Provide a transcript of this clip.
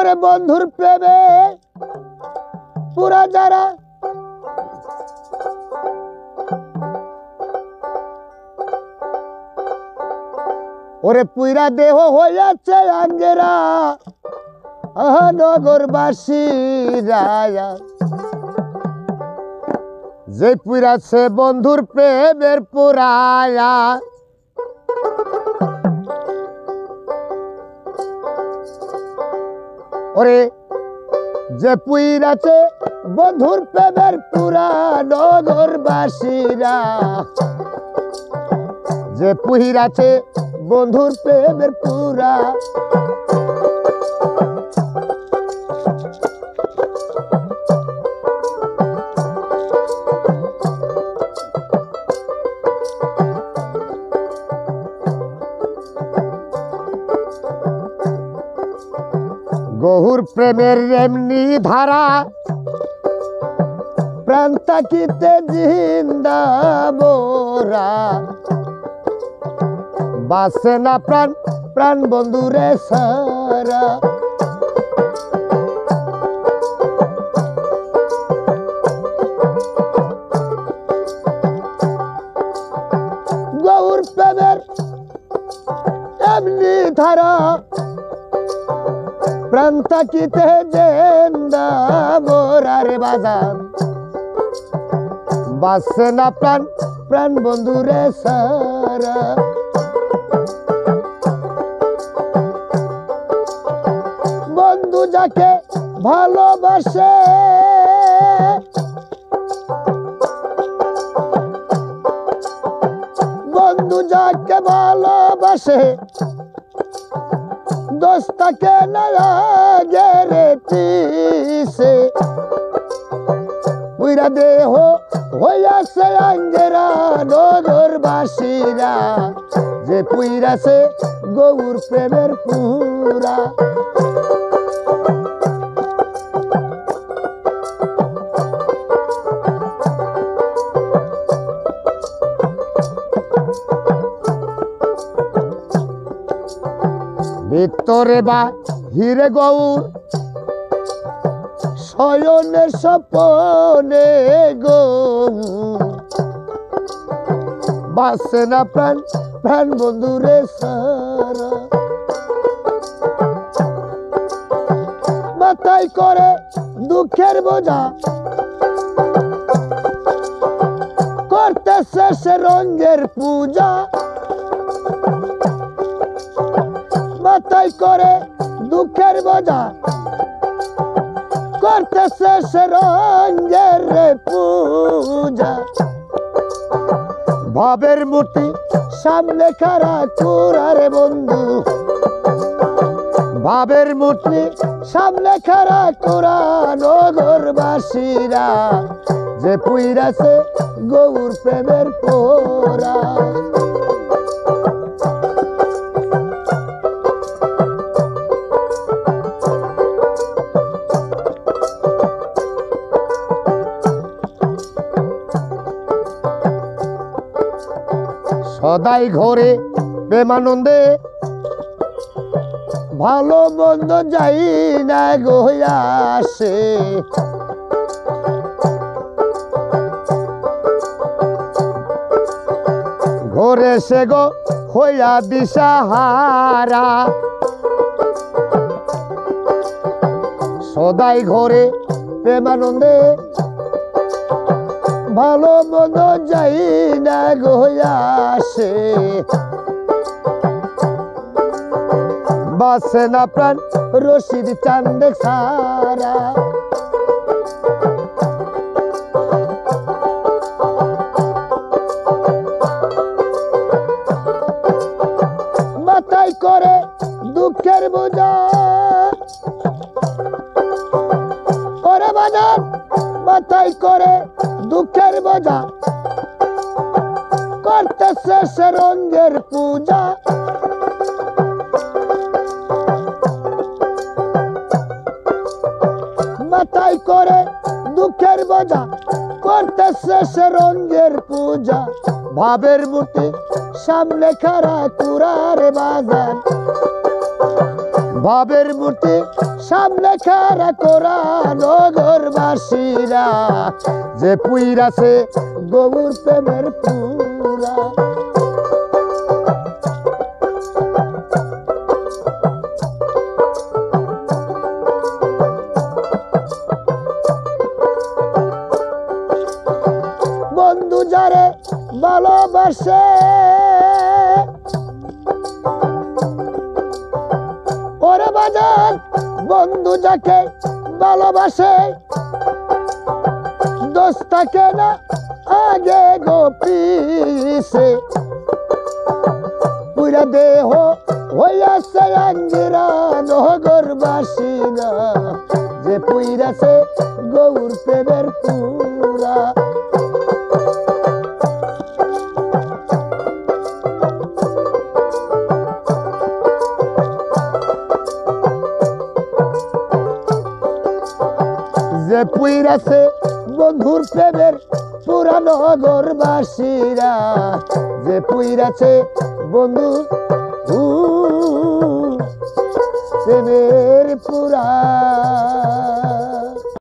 ওরে বন্ধুর প্রেমে পুরা যারা ওরে পুইরা দেহ হইয়াছে আঙ্গেরা নগরবাসী রায়া যে পুইরাছে বন্ধুর প্রেমের পুরায়া ওরে যে পুইরাছে বন্ধুর প্রেমের পুরা নগরবাসীরা যে পুইরাছে বন্ধুর প্রেমের পুরা গহুর প্রেমের এমনি ধারা প্রাণ তাকিতে জিন্দা মোরা বাসে না প্রাণ প্রাণ বন্ধুরে সারা গৌর প্রেমের এমনি ধারা প্রাণ তাকিতে জিন্দা মোরার বাজান বাসে না প্রাণ প্রাণ বন্ধুরে সারা বন্ধু যাকে ভালোবাসে বন্ধু যাকে ভালোবাসে দোস্তাকে গেরেতিসে পুইরা দেহ হইয়াছে আঙ্গেরা নগরবাসীরা যে পুইরাছে গৌর প্রেমের পুরা ভিতরে বা হিরে গৌর শয়নে স্বপনে গৌর বাসে না প্রাণ প্রাণ বন্ধুরে সারা মাথায় করে দুঃখের বোঝা করতেছে সে রঙের পূজা মাথায় করে দুঃখের বোঝা করতেছে সে রঙের পূজা ভাবের মূর্তি সামনে খাড়া কুরারে বন্ধু ভাবের মূর্তি সামনে খাড়া কুরা নগরবাসীরা যে পুইরাছে গৌর প্রেমের পোরা সদাই ঘরে প্রেমানন্দে ভালো মন্দ যাই না গইয়াসে ঘরে সে গো হইয়া দিশাহারা সদাই ঘরে প্রেমানন্দে ভালো মন্দ যাই না গইয়াসে বাসে না প্রাণ রশিদ চান্দে সারা মাথায় করে দুঃখের বোঝা ওরে বাজার মাথায় করে দুঃখের বোঝা করতেছে সে রঙের পূজা মাথায় করে দুঃখের বোঝা করতেছে সে রঙের পূজা ভাবের মূর্তি সামনে খাড়া কুরারে বাজার বাবের মূর্তি সামনে খাড়া করা নগরবাসীরা যে পুইরাছে গৌর প্রেমের পুরা বন্ধু যারে ভালোবাসে ওরে বাজার বন্ধু যাকে ভালোবাসে দোস্ত থাকে না আগে গো পিছে পুরা দেহ হইয়াছে আঙ্গিরা নগরবাসীরা যে পুইরাছে গৌর প্রেমের পুরা যে পুইরাছে বন্ধুর প্রেমের পুরা নগরবাসীরা যে পুইরাছে বন্ধু প্রেমের পুরা